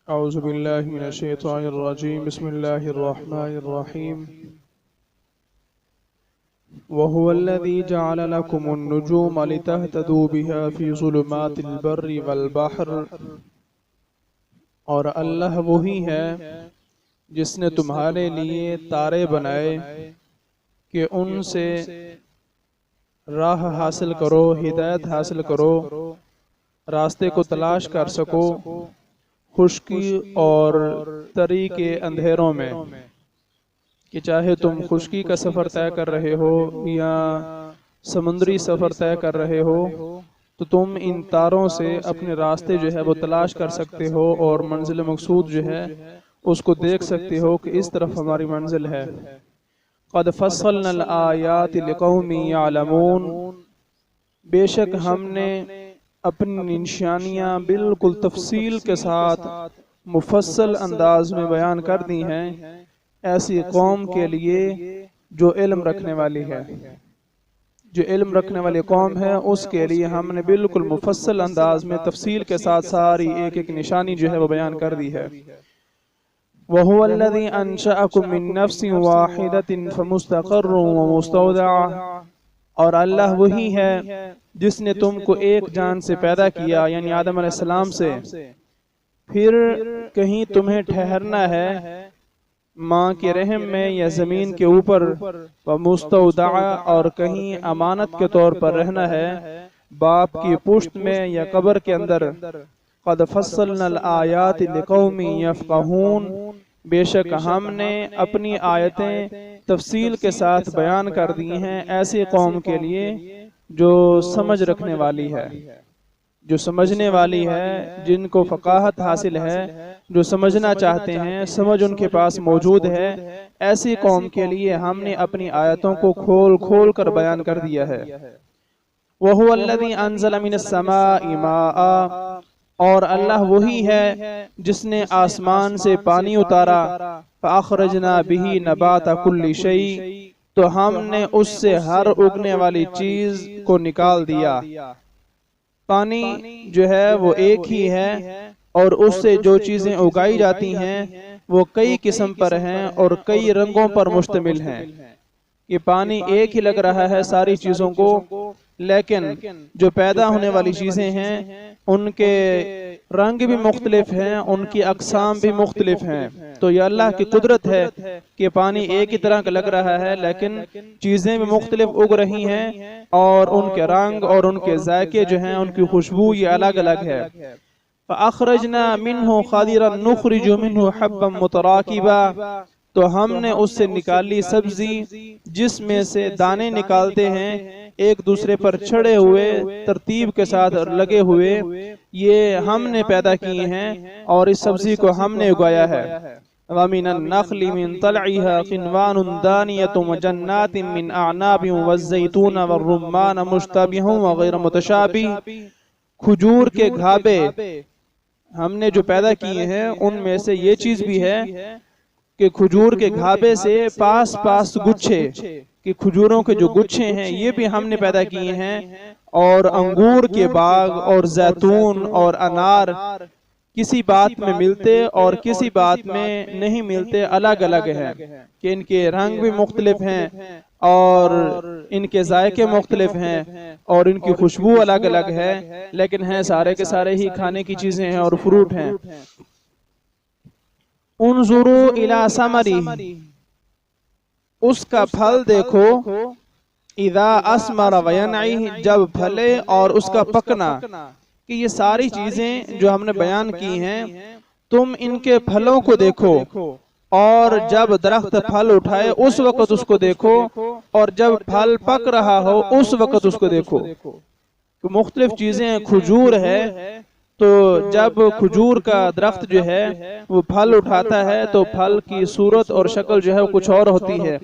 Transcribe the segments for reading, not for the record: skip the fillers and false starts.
اعوذ باللہ من الشیطان الرجیم بسم اللہ الرحمن الرحیم وَهُوَ الَّذِي جَعَلَ لَكُمُ النُّجُومَ لِتَهْتَدُوا بِهَا فِي ظُلُمَاتِ الْبَرِّ وَالْبَحْرِ، اور اللہ وہی ہے جس نے تمہارے لیے تارے بنائے کہ ان سے راہ حاصل کرو، ہدایت حاصل کرو، راستے کو تلاش کر سکو خشکی اور تری کے اندھیروں میں، کہ چاہے تم خشکی کا سفر طے کر رہے ہو یا سمندری سفر طے کر رہے ہو تو تم ان تاروں سے اپنے راستے جو ہے وہ تلاش کر سکتے ہو اور منزل مقصود جو ہے اس کو دیکھ سکتے ہو کہ اس طرف ہماری منزل ہے۔ قَدْ فَصَّلْنَا الْآيَاتِ لِقَوْمٍ يَعْلَمُونَ، بے شک ہم نے اپنی نشانیاں بالکل تفصیل کے ساتھ مفصل انداز میں بیان کر دی ہیں ایسی قوم کے لیے جو علم رکھنے والی ہے۔ جو علم رکھنے والی قوم ہے اس کے لیے ہم نے بالکل مفصل انداز میں تفصیل کے ساتھ ساری ایک ایک نشانی جو ہے وہ بیان کر دی ہے۔ وَهُوَ الَّذِي أَنشَأَكُم مِّن نَّفْسٍ وَاحِدَةٍ فَمُسْتَقَرٌّ وَمُسْتَوْدَعٌ، اور اللہ وہی ہے جس نے تم کو ایک جان سے پیدا کیا یعنی آدم علیہ السلام سے، پھر کہیں تمہیں ٹھہرنا ہے ماں کے رحم میں یا زمین کے اوپر، وَمُسْتَوْدَعَ، اور کہیں امانت کے طور پر رہنا ہے باپ کی پشت میں یا قبر کے اندر۔ قَدْ فَصَّلْنَا الْآيَاتِ لِقَوْمٍ يَفْقَهُونَ، بے شک ہم نے اپنی آیتیں تفصیل کے ساتھ بیان کر دی ہیں ایسی قوم کے لیے جو سمجھ رکھنے والی ہے، جو سمجھنے والی ہے، جن کو فقاہت حاصل ہے، جو سمجھنا چاہتے ہیں، سمجھ ان کے پاس موجود ہے، ایسی قوم کے لیے ہم نے اپنی آیتوں کو کھول کھول کر بیان کر دیا ہے۔ وَهُوَ الَّذِي أَنزَلَ مِنَ السَّمَاءِ مَاءً، اور اللہ وہی ہے جس نے آسمان سے پانی اتارا، فَأَخْرَجْنَا بِهِ نَبَاتَ كُلِّ شَيْءٍ، تو ہم نے اس سے ہر اگنے والی چیز کو نکال دیا۔ پانی جو ہے وہ ایک ہی ہے اور اس سے جو چیزیں اگائی جاتی ہیں وہ کئی قسم پر ہیں اور کئی رنگوں پر مشتمل ہیں۔ یہ پانی ایک ہی لگ رہا ہے ساری چیزوں کو، لیکن جو پیدا ہونے والی چیزیں ہیں ان کے رنگ بھی مختلف ہیں، ان کی اقسام بھی مختلف ہیں۔ تو یہ اللہ کی قدرت ہے کہ پانی ایک ہی طرح کا لگ رہا ہے لیکن چیزیں بھی مختلف اگ رہی ہیں اور ان کے رنگ اور ان کے ذائقے جو ہیں، ان کی خوشبو یہ الگ الگ ہے۔ فَأَخْرَجْنَا مِنْهُ خَضِرًا نُخْرِجُ مِنْهُ حَبًّا مُتَرَاكِبًا، تو ہم نے اس سے نکالی سبزی جس میں سے دانے نکالتے ہیں ایک دوسرے پر چھڑے ہوئے ترتیب کے ساتھ لگے ہوئے، یہ ہم نے پیدا کیے ہیں اور اس سبزی کو ہم نے اگایا ہے۔ وَمِنَ النَّخْلِ مِن طَلْعِهَا قِنْوَانٌ دَانِيَةٌ وَجَنَّاتٍ مِّنْ أَعْنَابٍ وَالزَّيْتُونَ وَالرُّمَّانَ مُشْتَبِهًا وَغَيْرَ مُتَشَابِهٍ، کھجور کے گھابے ہم نے جو پیدا کیے ہیں ان میں سے یہ چیز بھی ہے کہ کھجور کے گھابے سے پاس پاس گچھے، کہ کھجوروں کے جو گچھے ہیں یہ بھی ہم نے پیدا کیے ہیں، اور انگور کے باغ اور زیتون اور انار کسی بات میں ملتے اور کسی بات میں نہیں ملتے، الگ الگ ہیں کہ ان کے رنگ بھی مختلف ہیں اور ان کے ذائقے مختلف ہیں اور ان کی خوشبو الگ الگ ہے، لیکن ہیں سارے کے سارے ہی کھانے کی چیزیں ہیں اور فروٹ ہیں۔ انظروا الی ثمرہ، اس کا پھل دیکھو، اذا اثمر وینعہ، جب پھلے اور اس کا پکنا، کہ یہ ساری چیزیں جو ہم نے بیان کی ہیں تم ان کے پھلوں کو دیکھو، اور جب درخت پھل اٹھائے اس وقت اس کو دیکھو، اور جب پھل پک رہا ہو اس وقت اس کو دیکھو۔ مختلف چیزیں، کھجور ہے تو جب کھجور کا درخت جو ہے وہ پھل اٹھاتا ہے تو پھل کی صورت اور شکل جو ہے وہ کچھ اور ہوتی ہے،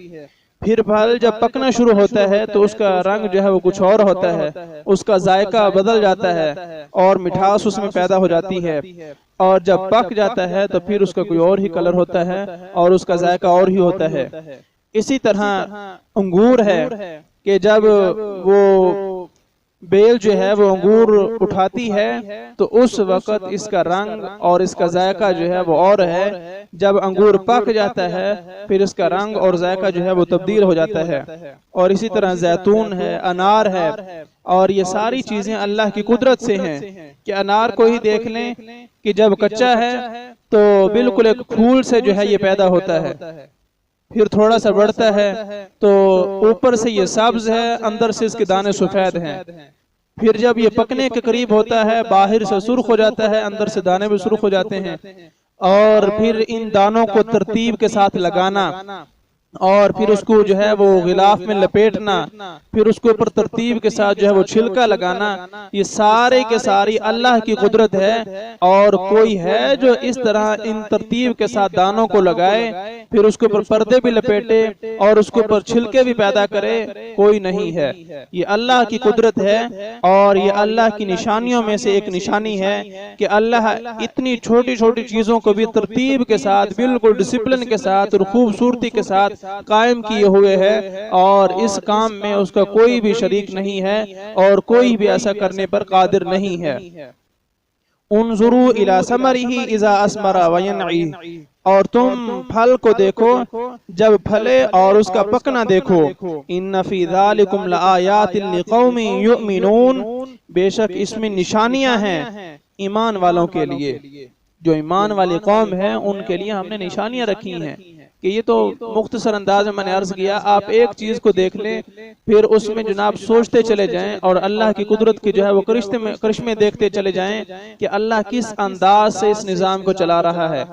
پھر پھل جب پکنا شروع ہوتا ہے تو اس کا رنگ جو ہے وہ کچھ اور ہوتا ہے، اس کا ذائقہ بدل جاتا ہے اور مٹھاس اس میں پیدا ہو جاتی ہے، اور جب پک جاتا ہے تو پھر اس کا کوئی اور ہی کلر ہوتا ہے اور اس کا ذائقہ اور ہی ہوتا ہے۔ اسی طرح انگور ہے کہ جب وہ بیل جو ہے وہ انگور اٹھاتی ہے تو اس وقت اس کا رنگ اور اس کا ذائقہ جو ہے وہ اور ہے، جب انگور پک جاتا ہے پھر اس کا رنگ اور ذائقہ جو ہے وہ تبدیل ہو جاتا ہے۔ اور اسی طرح زیتون ہے، انار ہے، اور یہ ساری چیزیں اللہ کی قدرت سے ہیں کہ انار کو ہی دیکھ لیں کہ جب کچا ہے تو بالکل ایک پھول سے جو ہے یہ پیدا ہوتا ہے، پھر تھوڑا سا بڑھتا ہے تو اوپر سے یہ سبز ہے، اندر سے اس کے دانے سفید ہیں، پھر جب یہ پکنے کے قریب ہوتا ہے باہر سے سرخ ہو جاتا ہے، اندر سے دانے بھی سرخ ہو جاتے ہیں، اور پھر ان دانوں کو ترتیب کے ساتھ لگانا اور پھر اس کو جو ہے وہ غلاف میں لپیٹنا، پھر اس کے اوپر ترتیب کے ساتھ جو ہے وہ چھلکا لگانا، یہ سارے کے ساری اللہ کی قدرت ہے۔ اور کوئی ہے جو اس طرح ان ترتیب کے ساتھ دانوں کو لگائے، پھر اس کے اوپر پردے بھی لپیٹے اور اس کے اوپر چھلکے بھی پیدا کرے؟ کوئی نہیں ہے۔ یہ اللہ کی قدرت ہے، اور یہ اللہ کی نشانیوں میں سے ایک نشانی ہے کہ اللہ اتنی چھوٹی چھوٹی چیزوں کو بھی ترتیب کے ساتھ بالکل ڈسپلن کے ساتھ اور خوبصورتی کے ساتھ قائم کیے ہوئے ہے، اور اس کام میں اس کا کوئی بھی شریک نہیں ہے اور کوئی بھی ایسا کرنے پر قادر نہیں ہے۔ انظروا الی ثمرہ اذا اثمر وینعی، اور تم پھل کو دیکھو جب پھلے اور اس کا پکنا دیکھو۔ ان فی ذالکم لآیات لقوم یؤمنون، بے شک اس میں نشانیاں ہیں ایمان والوں کے لیے، جو ایمان والی قوم ہے ان کے لیے ہم نے نشانیاں رکھی ہیں۔ کہ یہ تو مختصر انداز میں نے عرض کیا، آپ ایک چیز کو دیکھ لیں پھر اس میں جناب سوچتے چلے جائیں اور اللہ کی قدرت کی جو ہے وہ کرشمے دیکھتے چلے جائیں کہ اللہ کس انداز سے اس نظام کو چلا رہا ہے،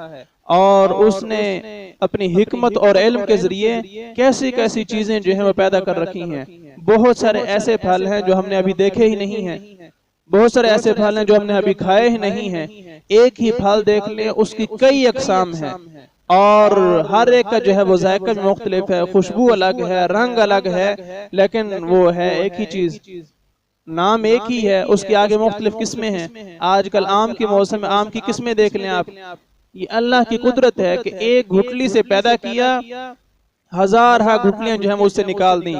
اور اس نے اپنی حکمت اور علم کے ذریعے کیسی کیسی چیزیں جو ہیں وہ پیدا کر رکھی ہیں۔ بہت سارے ایسے پھل ہیں جو ہم نے ابھی دیکھے ہی نہیں ہیں، بہت سارے ایسے پھل ہیں جو ہم نے ابھی کھائے ہی نہیں ہیں۔ ایک ہی پھل دیکھ لیں اس کی کئی اقسام ہیں، اور ہر ایک کا جو ہے وہ ذائقہ بھی مختلف ہے، خوشبو الگ ہے، رنگ الگ ہے، لیکن وہ ہے ایک ہی چیز، نام ایک ہی ہے، اس کے آگے مختلف قسمیں ہیں۔ آج کل آم کے موسم میں آم کی قسمیں دیکھ لیں آپ، یہ اللہ کی قدرت ہے کہ ایک گھٹلی سے پیدا کیا، ہزار گھٹلیاں جو ہیں اس سے نکال دیں،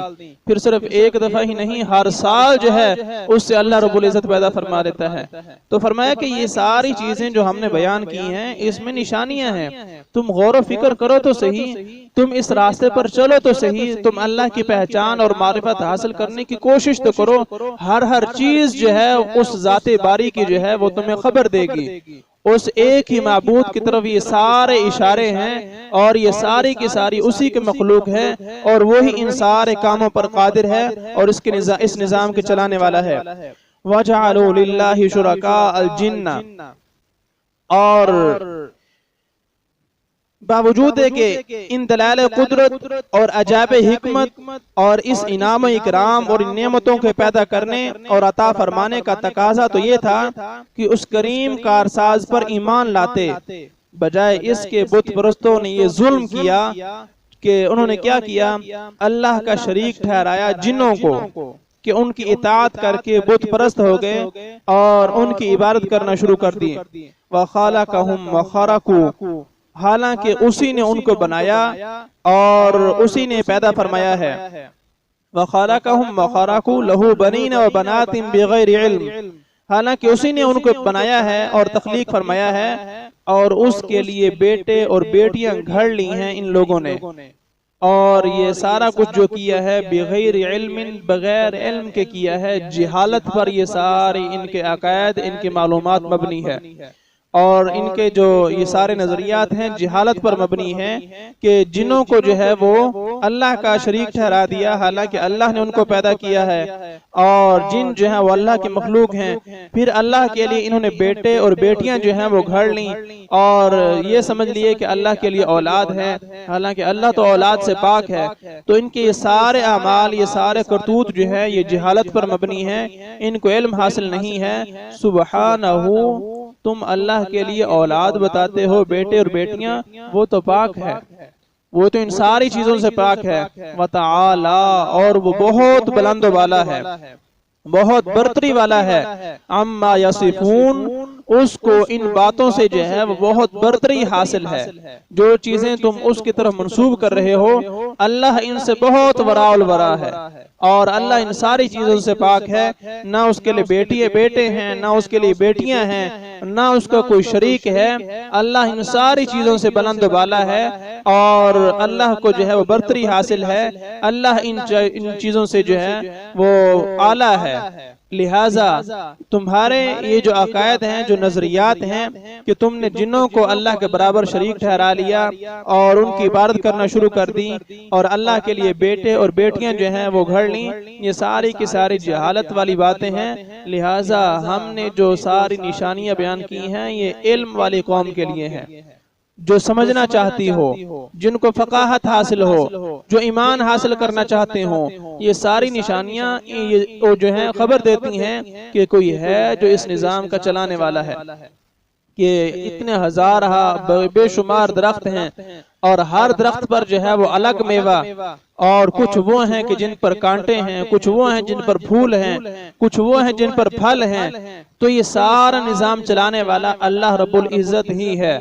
پھر صرف ایک دفعہ ہی نہیں، ہر سال جو ہے اس سے اللہ رب العزت پیدا فرما دیتا ہے۔ تو فرمایا کہ یہ ساری چیزیں جو ہم نے بیان کی ہیں اس میں نشانیاں ہیں، تم غور و فکر کرو تو صحیح، تم اس راستے پر چلو تو صحیح، تم اللہ کی پہچان اور معرفت حاصل کرنے کی کوشش تو کرو، ہر چیز جو ہے اس ذات باری کی جو ہے وہ تمہیں خبر دے گی۔ اس ایک ہی معبود کی طرف یہ سارے اشارے ہیں، اور یہ ساری کی ساری اسی کے مخلوق ہے، اور وہی ان سارے کاموں پر قادر ہے اور اس نظام کے چلانے والا ہے۔ وَجَعَلُوا لِلَّهِ شُرَكَاءَ الْجِنَّ، اور باوجود ہے کہ ان دلائل قدرت اور عجائب حکمت اور اس انعام و اکرام اور نعمتوں کے پیدا کرنے اور عطا فرمانے کا تقاضا تو یہ تھا کہ اس کریم کارساز پر ایمان لاتے، بجائے اس کے بت پرستوں نے یہ ظلم کیا کہ انہوں نے کیا کیا، اللہ کا شریک ٹھہرایا جنوں کو، کہ ان کی اطاعت کر کے بت پرست ہو گئے اور ان کی عبادت کرنا شروع کر دی۔ وَخَالَقَهُمْ وَخَرَقُوا، حالانکہ اسی نے ان کو بنایا اور اسی نے پیدا فرمایا ہے۔ وَخَالَقَهُمْ وَخَرَقُوا لَهُ بَنِينَ وَبَنَاتٍ بِغَيْرِ عِلْمٍ، حالانکہ اسی نے ان کو بنایا ہے اور تخلیق فرمایا ہے، اور اس کے لیے بیٹے اور بیٹیاں گھڑ لی ہیں ان لوگوں نے، اور یہ سارا کچھ جو کیا ہے بغیر علم، بغیر علم کے کیا ہے، جہالت پر یہ ساری ان کے عقائد، ان کے معلومات مبنی ہے، اور ان کے جو یہ سارے نظریات ہیں جہالت پر مبنی ہیں کہ جنوں کو جو ہے وہ اللہ کا شریک ٹھہرا دیا، حالانکہ اللہ نے ان کو پیدا کیا ہے، اور جن جو ہیں وہ اللہ کے مخلوق ہیں، پھر اللہ کے لیے انہوں نے بیٹے اور بیٹیاں جو ہیں وہ گھڑ لیں، اور یہ سمجھ لیے کہ اللہ کے لیے اولاد ہے، حالانکہ اللہ تو اولاد سے پاک ہے۔ تو ان کے یہ سارے اعمال، یہ سارے کرتوت جو ہے یہ جہالت پر مبنی ہیں، ان کو علم حاصل نہیں ہے۔ سبحانہ، تم اللہ کے لیے اولاد بتاتے ہو، بیٹے اور بیٹیاں، وہ تو پاک ہے، وہ تو ان ساری چیزوں سے پاک ہے۔ وَتَعَالَى، اور وہ بہت بلند و بالا ہے، بہت برتری والا ہے۔ عَمَّا يَصِفُونَ، اس کو ان باتوں سے جو ہے وہ بہت برتری حاصل ہے۔ جو چیزیں تم اس کی طرف منسوب کر رہے ہو اللہ ان سے بہت وراء الورا ہے، اور اللہ ان ساری چیزوں سے پاک ہے۔ نہ اس کے لیے بیٹے ہیں، نہ اس کے لیے بیٹیاں ہیں، نہ اس کا کوئی شریک ہے۔ اللہ ان ساری چیزوں سے بلند و بالا ہے، اور اللہ کو جو ہے وہ برتری حاصل ہے۔ اللہ ان چیزوں سے جو ہے وہ اعلیٰ ہے۔ لہٰذا تمہارے یہ جو عقائد ہیں، جو نظریات ہیں کہ تم نے جنوں کو اللہ کے برابر شریک ٹھہرا لیا اور ان کی عبادت کرنا شروع کر دی، اور اللہ کے لیے بیٹے اور بیٹیاں جو ہیں وہ گھڑ لیں، یہ ساری کی ساری جہالت والی باتیں ہیں۔ لہٰذا ہم نے جو ساری نشانیاں بیان کی ہیں یہ علم والی قوم کے لیے ہیں، جو سمجھنا چاہتی ہو، جن کو فقاہت حاصل ہو، جو ایمان حاصل کرنا چاہتے ہوں۔ یہ ساری نشانیاں جو ہیں خبر دیتی ہیں کہ کوئی ہے جو اس نظام کا چلانے والا ہے، کہ اتنے ہزارہ بے شمار درخت ہیں، اور ہر درخت پر جو ہے وہ الگ میوہ، اور کچھ وہ ہیں کہ جن پر کانٹے ہیں، کچھ وہ ہیں جن پر پھول ہیں، کچھ وہ ہیں جن پر پھل ہیں۔ تو یہ سارا نظام چلانے والا اللہ رب العزت ہی ہے،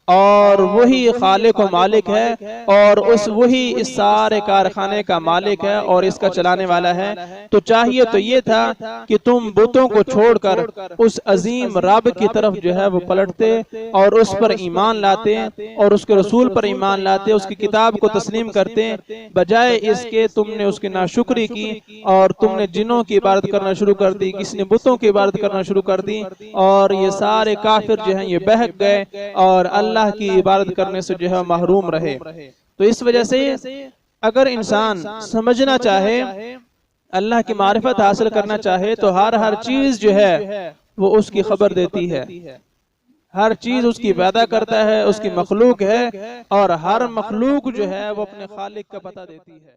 اور وہی خالق و مالک ہے، اور وہی اس سارے کارخانے کا مالک ہے اور اس کا چلانے والا ہے۔ تو چاہیے تو یہ تھا کہ تم بتوں کو چھوڑ کر اس عظیم رب کی طرف جو ہے وہ پلٹتے اور اس پر ایمان لاتے، اور اس کے رسول پر ایمان لاتے، اس کی کتاب کو تسلیم کرتے، بجائے اس کے تم نے اس کی ناشکری کی اور تم نے جنوں کی عبادت کرنا شروع کر دی، کسی نے بتوں کی عبادت کرنا شروع کر دی، اور یہ سارے کافر جو ہیں یہ بہک گئے اور اللہ کی عبادت کرنے سے جو ہے محروم رہے۔ تو اس وجہ سے اگر انسان سمجھنا چاہے، اللہ کی معرفت حاصل کرنا چاہے، تو ہر چیز جو ہے وہ اس کی خبر دیتی ہے، ہر چیز اس کی پیدا کرتا ہے، اس کی مخلوق ہے، اور ہر مخلوق جو ہے وہ اپنے خالق کا پتہ دیتی ہے۔